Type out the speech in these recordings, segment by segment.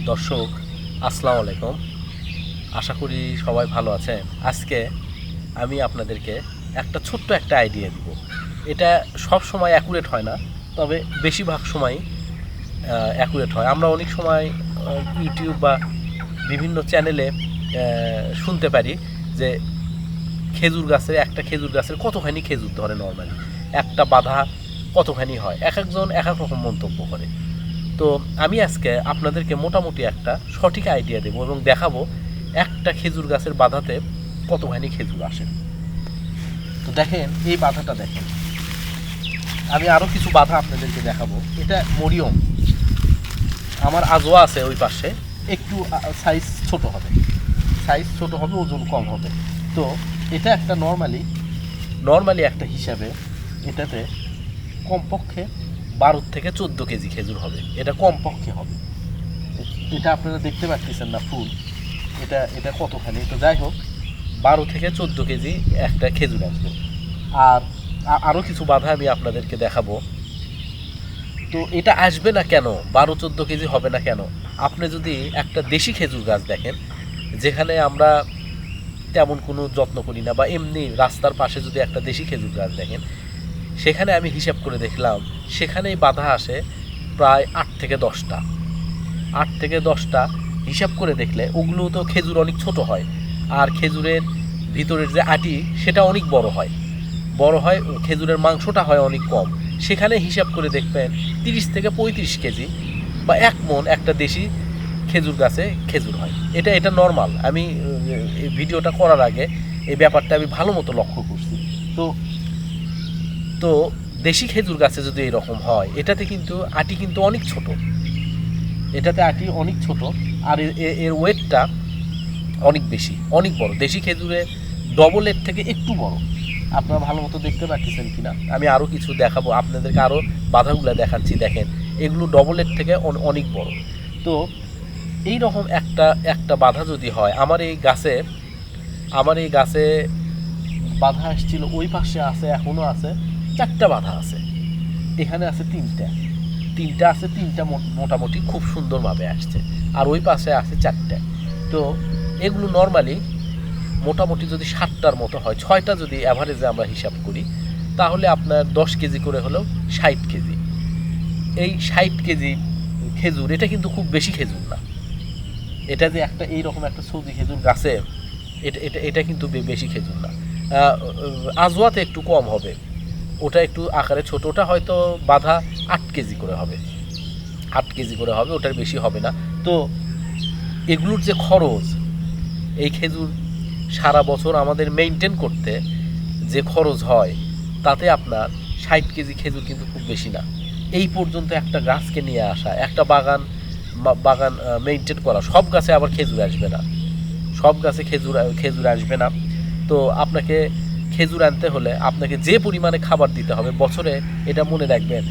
দর্শক আসসালামু আলাইকুম। আশা করি সবাই ভালো আছেন। আজকে আমি আপনাদেরকে ছোট্ট একটা আইডিয়া দিব। এটা সব সময় অ্যাকুরেট হয় না, তবে বেশিরভাগ সময় অ্যাকুরেট হয়। আমরা অনেক সময় ইউটিউব বা বিভিন্ন চ্যানেলে শুনতে পারি যে একটা খেজুর গাছের কতখানি খেজুর ধরে নর্মালি, একটা বাধা কতখানি হয়, এক একজন এক এক রকম মন্তব্য করে। তো আমি আজকে আপনাদেরকে মোটামুটি একটা সঠিক আইডিয়া দেবো এবং দেখাবো একটা খেজুর গাছের বাধাতে কতখানি খেজুর আসে। তো দেখেন, এই বাধাটা দেখেন। আমি আরও কিছু বাধা আপনাদেরকে দেখাবো। এটা মরিয়ম, আমার আজোয়া আছে ওই পাশে, একটু সাইজ ছোট হবে, ওজন কম হবে। তো এটা একটা নর্মালি একটা হিসাবে এটাতে কমপক্ষে 12 থেকে 14 কেজি খেজুর হবে। এটা কমপক্ষে হবে। এটা আপনারা দেখতে পাচ্ছেন না ফুল, এটা কতখানি। তো যাই হোক, 12 থেকে 14 কেজি একটা খেজুর আসবে। আর আরও কিছু বাধা আমি আপনাদেরকে দেখাবো। তো এটা আসবে না কেন, 12-14 কেজি হবে না কেন? আপনি যদি একটা দেশি খেজুর গাছ দেখেন, যেখানে আমরা তেমন কোনো যত্ন করি না, বা এমনি রাস্তার পাশে যদি একটা দেশি খেজুর গাছ দেখেন, সেখানে আমি হিসাব করে দেখলাম, সেখানেই বাধা আসে প্রায় 8 থেকে 10টা। হিসাব করে দেখলে ওগুলো তো খেজুর অনেক ছোট হয়, আর খেজুরের ভিতরের যে আটি সেটা অনেক বড় হয়, খেজুরের মাংসটা হয় অনেক কম। সেখানে হিসাব করে দেখবেন 30 থেকে 35 কেজি বা 1 মণ একটা দেশি খেজুর গাছে খেজুর হয়। এটা নর্মাল। আমি এই ভিডিওটা করার আগে এই ব্যাপারটা আমি ভালো মতো লক্ষ্য করছি। তো তো দেশি খেজুর গাছে যদি এরকম হয়, এটাতে কিন্তু আটি কিন্তু অনেক ছোট, আর এর ওয়েটটা অনেক বেশি, অনেক বড়। দেশি খেজুরে ডবলের থেকে একটু বড়। আপনারা ভালো মতো দেখতে পাচ্ছেন কিনা, আমি আরও কিছু দেখাবো আপনাদেরকে, আরও বাধাগুলো দেখাচ্ছি। দেখেন, এগুলো ডবলের থেকে অনেক বড়। তো এই রকম একটা বাধা যদি হয়, আমার এই গাছে বাধা আসছিল, ওই পাশে আছে, এখনও আছে 4টা বাধা আছে, এখানে আছে 3টা আছে, 3টা মোটামুটি খুব সুন্দরভাবে আসছে, আর ওই পাশে আছে 4টা। তো এগুলো নর্মালি মোটামুটি যদি 7টার মতো হয়, 6টা যদি অ্যাভারেজে আমরা হিসাব করি, তাহলে আপনার 10 কেজি করে হলেও 60 কেজি। এই 60 কেজি খেজুর, এটা কিন্তু খুব বেশি খেজুর না। এটা যে এইরকম একটা সবজি খেজুর গাছে, এটা কিন্তু বেশি খেজুর না। আজওয়াতে একটু কম হবে, ওটা একটু আকারে ছোট, ওটা হয়তো বাধা 8 কেজি করে হবে, ওটার বেশি হবে না। তো এগুলোর যে খরচ, এই খেজুর সারা বছর আমাদের মেনটেন করতে যে খরচ হয়, তাতে আপনার 60 কেজি খেজুর কিন্তু খুব বেশি না। এই পর্যন্ত একটা গাছকে নিয়ে আসা, একটা বাগান মেনটেন করা, সব গাছে আবার খেজুর আসবে না, খেজুর আসবে না। তো আপনাকে খেজুর আনতে হলে আপনাকে যে পরিমাণে খাবার দিতে হবে বছরে, এটা মনে রাখবেন।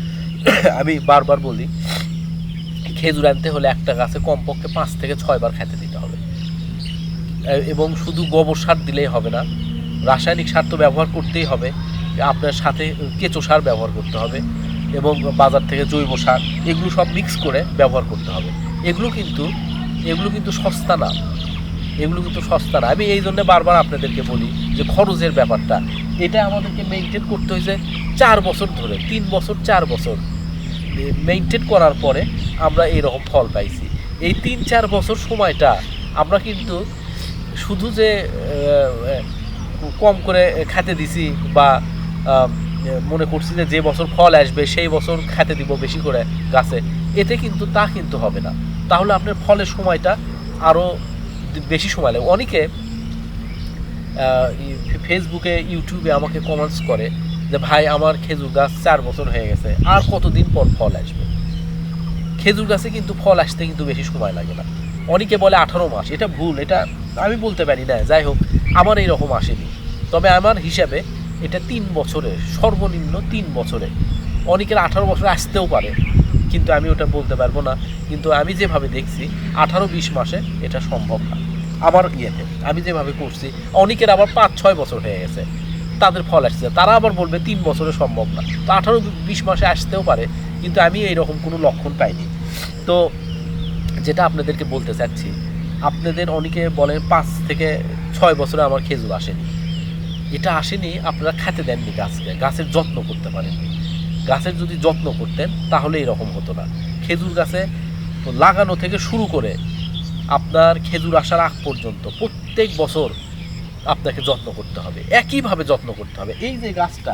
আমি বারবার বলি, খেজুর আনতে হলে একটা গাছে কমপক্ষে 5 থেকে 6 বার খেতে দিতে হবে। এবং শুধু গোবর সার দিলেই হবে না, রাসায়নিক সার তো ব্যবহার করতেই হবে, আপনার সাথে কেঁচো সার ব্যবহার করতে হবে, এবং বাজার থেকে জৈব সার, এগুলো সব মিক্স করে ব্যবহার করতে হবে। এগুলো কিন্তু সস্তা না, আমি এই জন্য বারবার আপনাদেরকে বলি যে খরচের ব্যাপারটা, এটা আমাদেরকে মেনটেন করতে হয়েছে 4 বছর ধরে, 3 বছর 4 বছর মেনটেন করার পরে আমরা এইরকম ফল পাইছি। এই 3-4 বছর সময়টা আমরা কিন্তু শুধু যে কম করে খেতে দিছি, বা মনে করছি যে বছর ফল আসবে সেই বছর খেতে দিব বেশি করে গাছে, তা কিন্তু হবে না। তাহলে আপনার ফলের সময়টা আরও বেশি সময় লাগে। অনেকে ফেসবুকে, ইউটিউবে আমাকে কমেন্টস করে যে ভাই, আমার খেজুর গাছ 4 বছর হয়ে গেছে, আর কতদিন পর ফল আসবে? খেজুর গাছে কিন্তু ফল আসতে কিন্তু বেশি সময় লাগে না। অনেকে বলে 18 মাস, এটা ভুল, এটা আমি বলতে পারি না। যাই হোক, আমার এইরকম আসেনি, তবে আমার হিসাবে এটা 3 বছরে, সর্বনিম্ন 3 বছরে। অনেকের 18 বছর আসতেও পারে, কিন্তু আমি ওটা বলতে পারবো না। কিন্তু আমি যেভাবে দেখছি, 18-20 মাসে এটা সম্ভব না আমার ইয়েতে, আমি যেভাবে করছি। অনেকের আবার 5-6 বছর হয়ে গেছে, তাদের ফল আসছে, তারা আবার বলবে 3 বছরে সম্ভব না। তো 18-20 মাসে আসতেও পারে, কিন্তু আমি এইরকম কোনো লক্ষণ পাইনি। তো যেটা আপনাদেরকে বলতে চাচ্ছি, আপনাদের অনেকে বলে 5 থেকে 6 বছরে আমার খেজুর আসেনি। এটা আসেনি, আপনারা খেতে দেননি গাছকে, গাছের যত্ন করতে পারেননি। গাছের যদি যত্ন করতেন তাহলে এরকম হতো না। খেজুর গাছে লাগানো থেকে শুরু করে আপনার খেজুর আসার আগ পর্যন্ত প্রত্যেক বছর আপনাকে যত্ন করতে হবে, একইভাবে যত্ন করতে হবে। এই যে গাছটা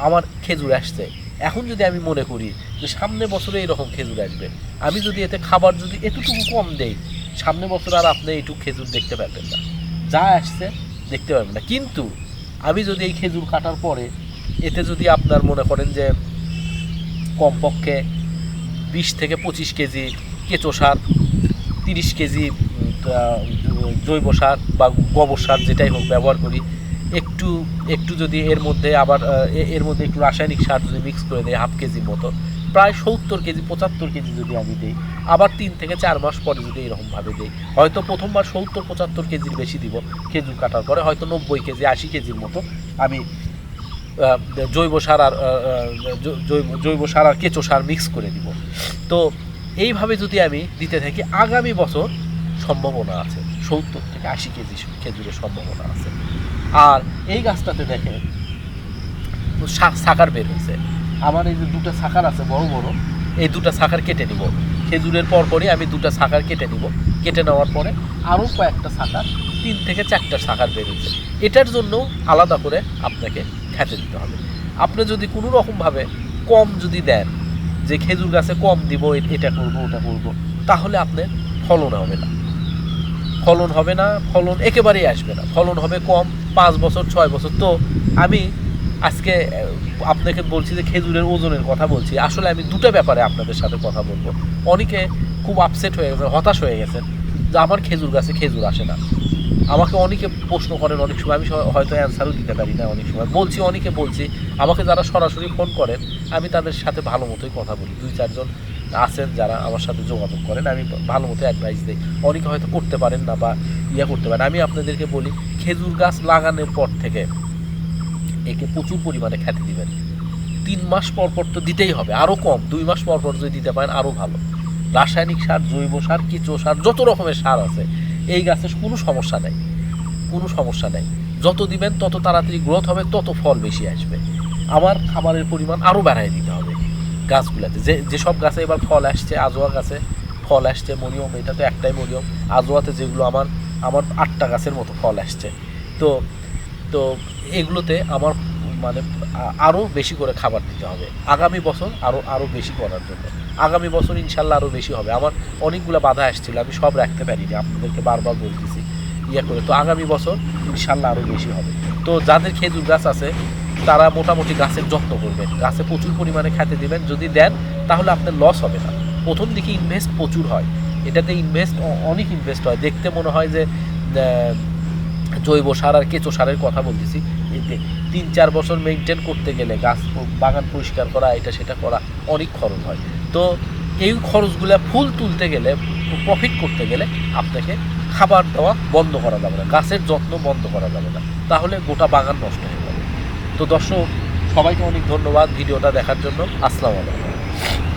আমার খেজুর আসছে, এখন যদি আমি মনে করি যে সামনে বছরে এরকম খেজুর আসবে, আমি যদি এতে খাবার যদি এতটুকু কম দেই, সামনে বছর আর আপনি এইটুকু খেজুর দেখতে পারবেন না, যা আসছে দেখতে পারবেন না। কিন্তু আমি যদি এই খেজুর কাটার পরে এতে যদি আপনার মনে করেন যে কমপক্ষে 20 থেকে 25 কেজি কেঁচো সার, 30 কেজি জৈব সার বা গোবর সার যেটাই হোক ব্যবহার করি, একটু একটু যদি এর মধ্যে আবার এর মধ্যে একটু রাসায়নিক সার যদি মিক্স করে দেয় হাফ কেজির মতো, প্রায় 70 কেজি 75 কেজি যদি আমি দিই, আবার 3 থেকে 4 মাস পরে যদি এরকমভাবে দিই, হয়তো প্রথমবার 70-75 কেজির বেশি দিব, খেজুর কাটার পরে হয়তো 90 কেজি 80 কেজির মতো আমি জৈব সার আর জৈব সার আর কেঁচো সার মিক্স করে দিব। তো এইভাবে যদি আমি দিতে থাকি, আগামী বছর সম্ভাবনা আছে 70 থেকে 80 কেজি খেজুরের সম্ভাবনা আছে। আর এই গাছটাতে দেখেন শাখার বের হয়েছে। আমার এই যে 2টা শাখার আছে বড় বড়, এই 2টা শাখার কেটে নিব, খেজুরের পরপরই আমি 2টা শাখার কেটে নিব। কেটে নেওয়ার পরে আরও কয়েকটা শাখার 3 থেকে 4টা শাখার বের হয়েছে। এটার জন্য আলাদা করে আপনাকে খেতে দিতে হবে। আপনি যদি কোনো রকমভাবে কম যদি দেন, যে খেজুর গাছে কম দিব, এটা করব ওটা করব, তাহলে আপনার ফলন হবে না, ফলন হবে না, ফলন একেবারেই আসবে না, ফলন হবে কম, 5 বছর 6 বছর। তো আমি আজকে আপনাকে বলছি যে খেজুরের ওজনের কথা বলছি, আসলে আমি 2টা ব্যাপারে আপনাদের সাথে কথা বলবো। অনেকে খুব আপসেট হয়ে গেছে, হতাশ হয়ে গেছেন যে আমার খেজুর গাছে খেজুর আসে না। আমাকে অনেকে প্রশ্ন করেন, অনেক সময় আমি হয়তো অ্যান্সারও দিতে পারি না, অনেক সময় বলছি, অনেকে বলছি। আমাকে যারা সরাসরি ফোন করেন আমি তাদের সাথে ভালো মতোই কথা বলি, 2-4 জন আছেন যারা আমার সাথে যোগাযোগ করেন, আমি ভালো মতো অ্যাডভাইস দিই। অনেকে হয়তো করতে পারেন না বা করতে পারেন। আমি আপনাদেরকে বলি, খেজুর গাছ লাগানোর পর থেকে একে প্রচুর পরিমাণে খেতে দিবেন। 3 মাস পর পর তো দিতেই হবে, আরও কম 2 মাস পর পর যদি দিতে পারেন আরও ভালো। রাসায়নিক সার, জৈব সার, কেঁচো সার, যত রকমের সার আছে, এই গাছের কোনো সমস্যা নেই, কোনো সমস্যা নেই। যত দিবেন তত তাড়াতাড়ি গ্রোথ হবে, তত ফল বেশি আসবে। আমার খাবারের পরিমাণ আরও বাড়ায় দিতে হবে গাছগুলোতে। যেসব গাছে এবার ফল আসছে, আজোয়া গাছে ফল আসছে, মরিয়ম, এটা তো একটাই মরিয়ম, আজোয়াতে যেগুলো আমার 8টা গাছের মতো ফল আসছে। তো তো এগুলোতে আমার মানে আরও বেশি করে খাবার দিতে হবে আগামী বছর, আরও বেশি করার জন্য। আগামী বছর ইনশাল্লাহ আরও বেশি হবে। আমার অনেকগুলো বাধা আসছিল, আমি সব রাখতে পারিনি, আপনাদেরকে বারবার বলতেছি করে। তো আগামী বছর ইনশাল্লাহ আরও বেশি হবে। তো যাদের খেজুর গাছ আছে তারা মোটামুটি গাছের যত্ন করবেন, গাছে প্রচুর পরিমাণে খেতে দিবেন। যদি দেন তাহলে আপনার লস হবে না। প্রথম দিকে ইনভেস্ট প্রচুর হয়, এটাতে অনেক ইনভেস্ট হয়। দেখতে মনে হয় যে জৈব সার আর কেঁচো সারের কথা বলতেছি, 3-4 বছর মেনটেন করতে গেলে, গাছ বাগান পরিষ্কার করা, এটা সেটা করা অনেক খরচ হয়। তো এই খরচগুলো ফুল তুলতে গেলে, প্রফিট করতে গেলে আপনাকে খাবার দেওয়া বন্ধ করা যাবে না, গাছের যত্ন বন্ধ করা যাবে না, তাহলে গোটা বাগান নষ্ট হয়ে যাবে। তো দর্শক, সবাইকে অনেক ধন্যবাদ ভিডিওটা দেখার জন্য। আসসালামু আলাইকুম।